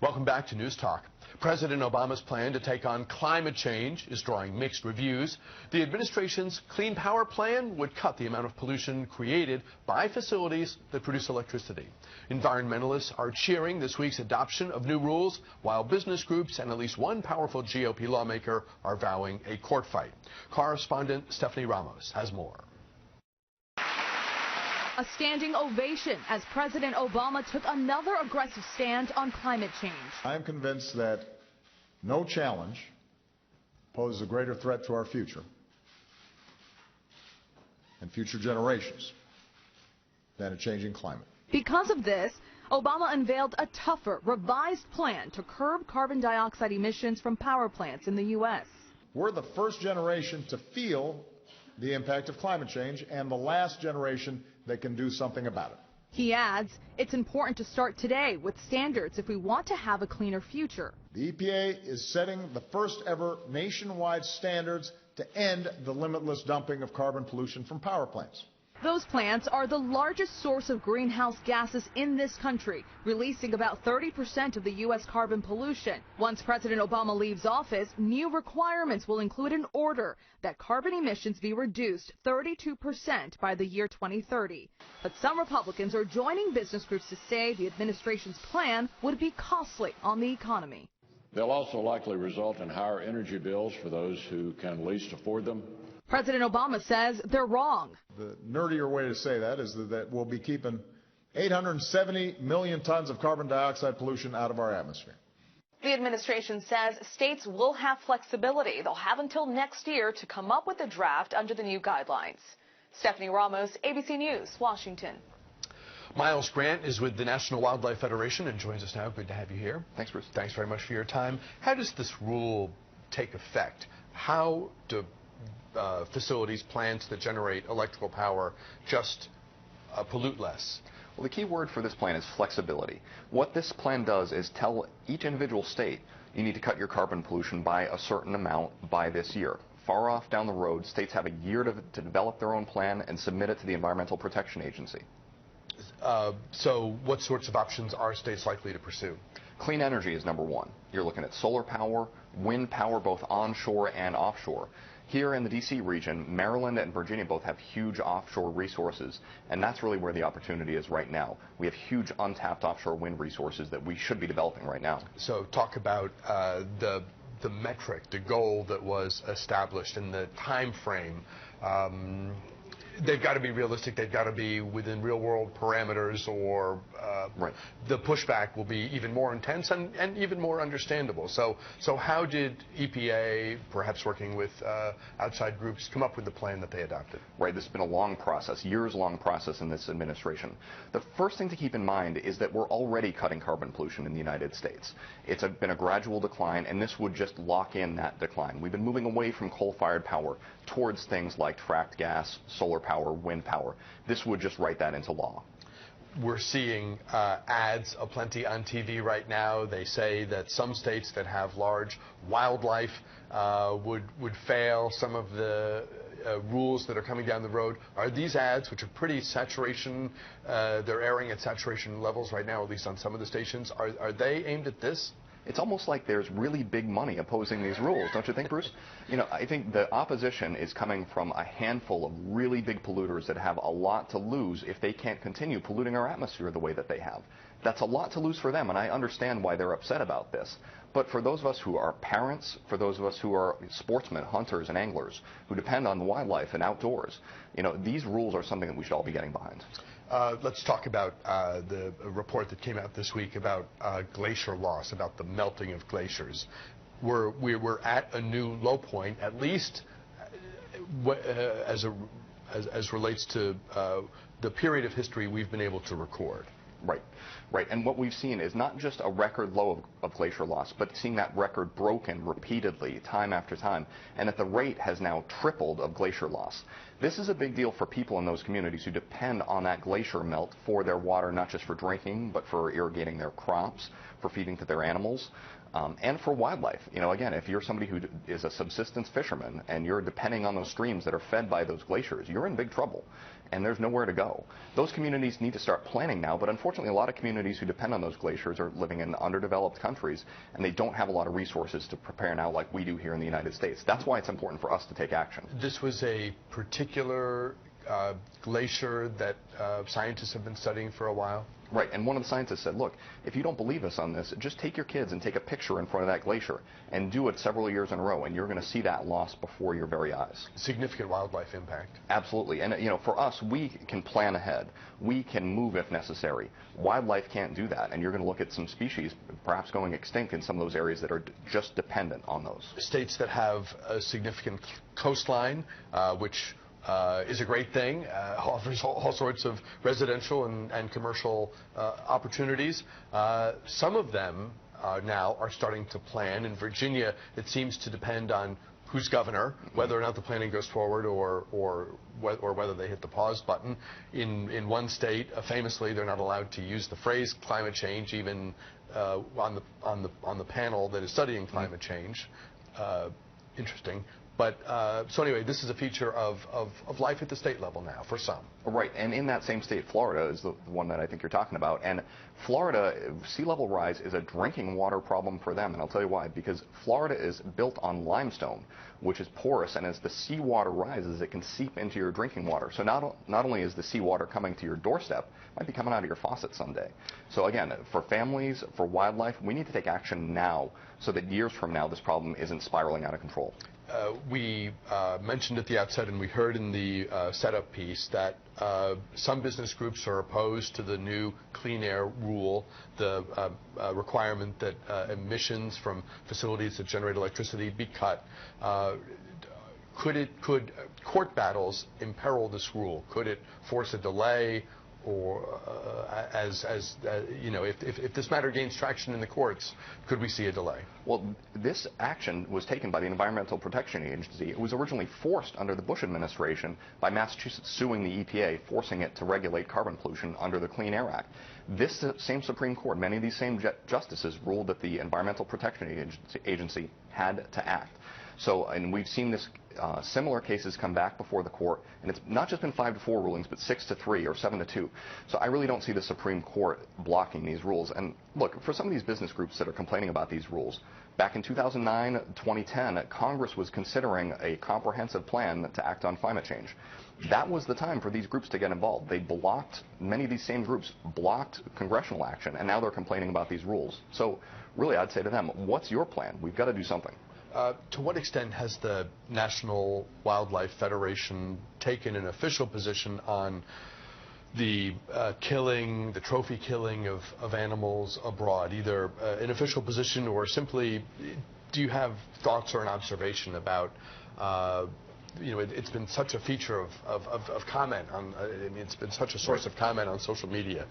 Welcome back to News Talk. President Obama's plan to take on climate change is drawing mixed reviews. The administration's Clean Power Plan would cut the amount of pollution created by facilities that produce electricity. Environmentalists are cheering this week's adoption of new rules, while business groups and at least one powerful GOP lawmaker are vowing a court fight. Correspondent Stephanie Ramos has more. A standing ovation as President Obama took another aggressive stand on climate change. I am convinced that no challenge poses a greater threat to our future and future generations than a changing climate. Because of this, Obama unveiled a tougher, revised plan to curb carbon dioxide emissions from power plants in the U.S. We're the first generation to feel the impact of climate change and the last generation that can do something about it. He adds, it's important to start today with standards if we want to have a cleaner future. The EPA is setting the first ever nationwide standards to end the limitless dumping of carbon pollution from power plants. Those plants are the largest source of greenhouse gases in this country, releasing about 30% of the U.S. carbon pollution. Once President Obama leaves office, new requirements will include an order that carbon emissions be reduced 32% by the year 2030. But some Republicans are joining business groups to say the administration's plan would be costly on the economy. They'll also likely result in higher energy bills for those who can least afford them. President Obama says they're wrong. The nerdier way to say that is that we'll be keeping 870 million tons of carbon dioxide pollution out of our atmosphere. The administration says states will have flexibility. They'll have until next year to come up with a draft under the new guidelines. Stephanie Ramos, ABC News, Washington. Miles Grant is with the National Wildlife Federation and joins us now. Good to have you here. Thanks, Bruce. Thanks very much for your time. How does this rule take effect? How do facilities, plants that generate electrical power just pollute less? Well, the key word for this plan is flexibility. What this plan does is tell each individual state you need to cut your carbon pollution by a certain amount by this year. Far off down the road, states have a year to develop their own plan and submit it to the Environmental Protection Agency. So what sorts of options are states likely to pursue? Clean energy is number one. You're looking at solar power, wind power, both onshore and offshore. Here in the D.C. region, Maryland and Virginia both have huge offshore resources, and that's really where the opportunity is right now. We have huge untapped offshore wind resources that we should be developing right now. So talk about the metric, the goal that was established and the time frame. They've got to be realistic. They've got to be within real-world parameters, or right. The pushback will be even more intense and even more understandable. So how did EPA, perhaps working with outside groups, come up with the plan that they adopted? Right. This has been a long process, years-long process in this administration. The first thing to keep in mind is that we're already cutting carbon pollution in the United States. It's been a gradual decline, and this would just lock in that decline. We've been moving away from coal-fired power towards things like fracked gas, solar power, wind power. This would just write that into law. We're seeing ads aplenty on TV right now. They say that some states that have large wildlife would fail some of the rules that are coming down the road. Are these ads, which are pretty saturation, they're airing at saturation levels right now, at least on some of the stations, are they aimed at this? It's almost like there's really big money opposing these rules, don't you think, Bruce? You know, I think the opposition is coming from a handful of really big polluters that have a lot to lose if they can't continue polluting our atmosphere the way that they have. That's a lot to lose for them, and I understand why they're upset about this. But for those of us who are parents, for those of us who are sportsmen, hunters, and anglers, who depend on wildlife and outdoors, you know, these rules are something that we should all be getting behind. Let's talk about the report that came out this week about glacier loss, about the melting of glaciers. We're at a new low point, at least as relates to the period of history we've been able to record. Right, right. And what we've seen is not just a record low of glacier loss, but seeing that record broken repeatedly, time after time, and that the rate has now tripled of glacier loss. This is a big deal for people in those communities who depend on that glacier melt for their water, not just for drinking, but for irrigating their crops, for feeding to their animals, and for wildlife. You know, again, if you're somebody who is a subsistence fisherman and you're depending on those streams that are fed by those glaciers, you're in big trouble. and there's nowhere to go. Those communities need to start planning now, but unfortunately a lot of communities who depend on those glaciers are living in underdeveloped countries, and they don't have a lot of resources to prepare now like we do here in the United States. That's why it's important for us to take action. This was a particular glacier that scientists have been studying for a while? Right, and one of the scientists said, look, if you don't believe us on this, just take your kids and take a picture in front of that glacier and do it several years in a row, and you're going to see that loss before your very eyes. Significant wildlife impact. Absolutely, and for us, we can plan ahead. We can move if necessary. Wildlife can't do that, and you're going to look at some species perhaps going extinct in some of those areas that are just dependent on those. States that have a significant coastline, which is a great thing, offers all sorts of residential and commercial opportunities. Some of them now are starting to plan. In Virginia, it seems to depend on who's governor, whether or not the planning goes forward or whether they hit the pause button. In one state, famously, they're not allowed to use the phrase climate change even on the panel that is studying climate change. Interesting. But so anyway, this is a feature of life at the state level now for some. Right, and in that same state, Florida is the one that I think you're talking about. And Florida, sea level rise is a drinking water problem for them, and I'll tell you why. Because Florida is built on limestone, which is porous, and as the seawater rises, it can seep into your drinking water. So not only is the seawater coming to your doorstep, it might be coming out of your faucet someday. So again, for families, for wildlife, we need to take action now so that years from now this problem isn't spiraling out of control. We mentioned at the outset, and we heard in the setup piece, that some business groups are opposed to the new clean air rule, the requirement that emissions from facilities that generate electricity be cut. Could court battles imperil this rule? Could it force a delay? Or if this matter gains traction in the courts, could we see a delay? Well, this action was taken by the Environmental Protection Agency. It was originally forced under the Bush administration by Massachusetts suing the EPA, forcing it to regulate carbon pollution under the Clean Air Act. This same Supreme Court, many of these same justices ruled that the Environmental Protection Agency had to act. So, and we've seen this similar cases come back before the court, and it's not just been 5-4 rulings, but 6-3 or 7-2. So I really don't see the Supreme Court blocking these rules. And look, for some of these business groups that are complaining about these rules, back in 2009, 2010, Congress was considering a comprehensive plan to act on climate change. That was the time for these groups to get involved. They blocked, many of these same groups blocked congressional action, and now they're complaining about these rules. So really, I'd say to them, what's your plan? We've got to do something. To what extent has the National Wildlife Federation taken an official position on the killing, the trophy killing of animals abroad, either an official position or simply, do you have thoughts or an observation about, it's been such a feature of comment on, it's been such a source of comment on social media.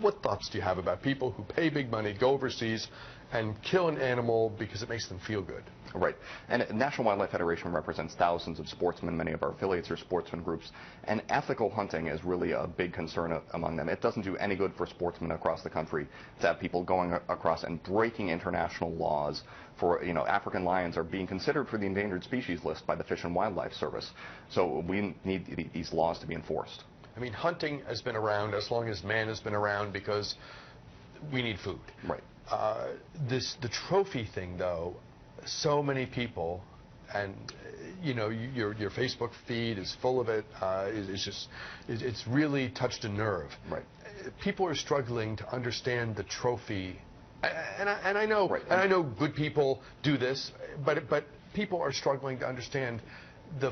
What thoughts do you have about people who pay big money, go overseas, and kill an animal because it makes them feel good? Right. And National Wildlife Federation represents thousands of sportsmen. Many of our affiliates are sportsman groups. And ethical hunting is really a big concern among them. It doesn't do any good for sportsmen across the country to have people going across and breaking international laws. For, African lions are being considered for the endangered species list by the Fish and Wildlife Service. So we need these laws to be enforced. I mean, hunting has been around as long as man has been around because we need food. Right. The trophy thing, though, so many people, and your Facebook feed is full of it. It's really touched a nerve. Right. People are struggling to understand the trophy, and I know, right. And I know good people do this, but people are struggling to understand the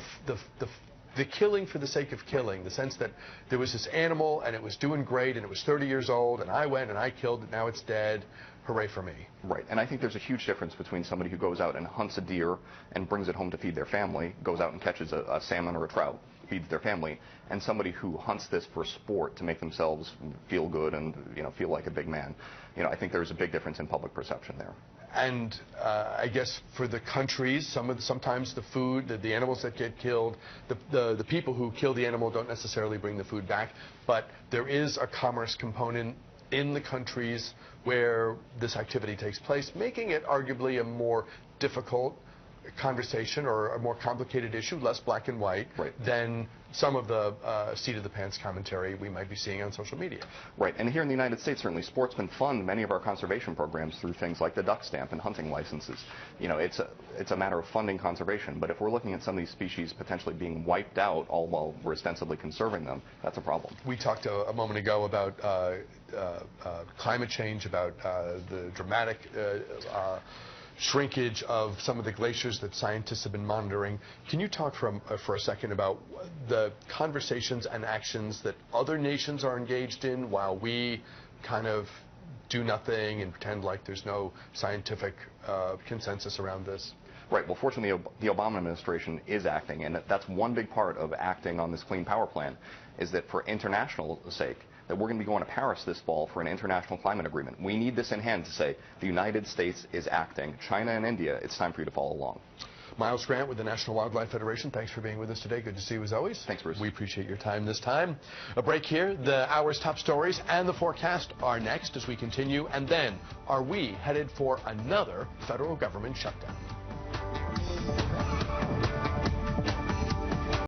killing for the sake of killing, the sense that there was this animal and it was doing great and it was 30 years old and I went and I killed it, now it's dead. Hooray for me. Right, and I think there's a huge difference between somebody who goes out and hunts a deer and brings it home to feed their family, goes out and catches a salmon or a trout, feeds their family, and somebody who hunts this for sport to make themselves feel good and feel like a big man. I think there's a big difference in public perception there. And I guess for the countries, sometimes the food, the animals that get killed, the people who kill the animal don't necessarily bring the food back, but there is a commerce component in the countries where this activity takes place, making it arguably a more difficult conversation or a more complicated issue, less black and white, right, than some of the seat-of-the-pants commentary we might be seeing on social media. Right, and here in the United States, certainly sportsmen fund many of our conservation programs through things like the duck stamp and hunting licenses. You know, it's a matter of funding conservation, but if we're looking at some of these species potentially being wiped out, all while we're ostensibly conserving them, that's a problem. We talked a moment ago about climate change, about the dramatic shrinkage of some of the glaciers that scientists have been monitoring. Can you talk for a second about the conversations and actions that other nations are engaged in while we kind of do nothing and pretend like there's no scientific consensus around this? Right. Well, fortunately, the Obama administration is acting, and that's one big part of acting on this clean power plan, is that for international sake, that we're going to be going to Paris this fall for an international climate agreement. We need this in hand to say the United States is acting. China and India, it's time for you to follow along. Miles Grant with the National Wildlife Federation, thanks for being with us today. Good to see you as always. Thanks, Bruce. We appreciate your time this time. A break here. The hour's top stories and the forecast are next as we continue. And then, are we headed for another federal government shutdown?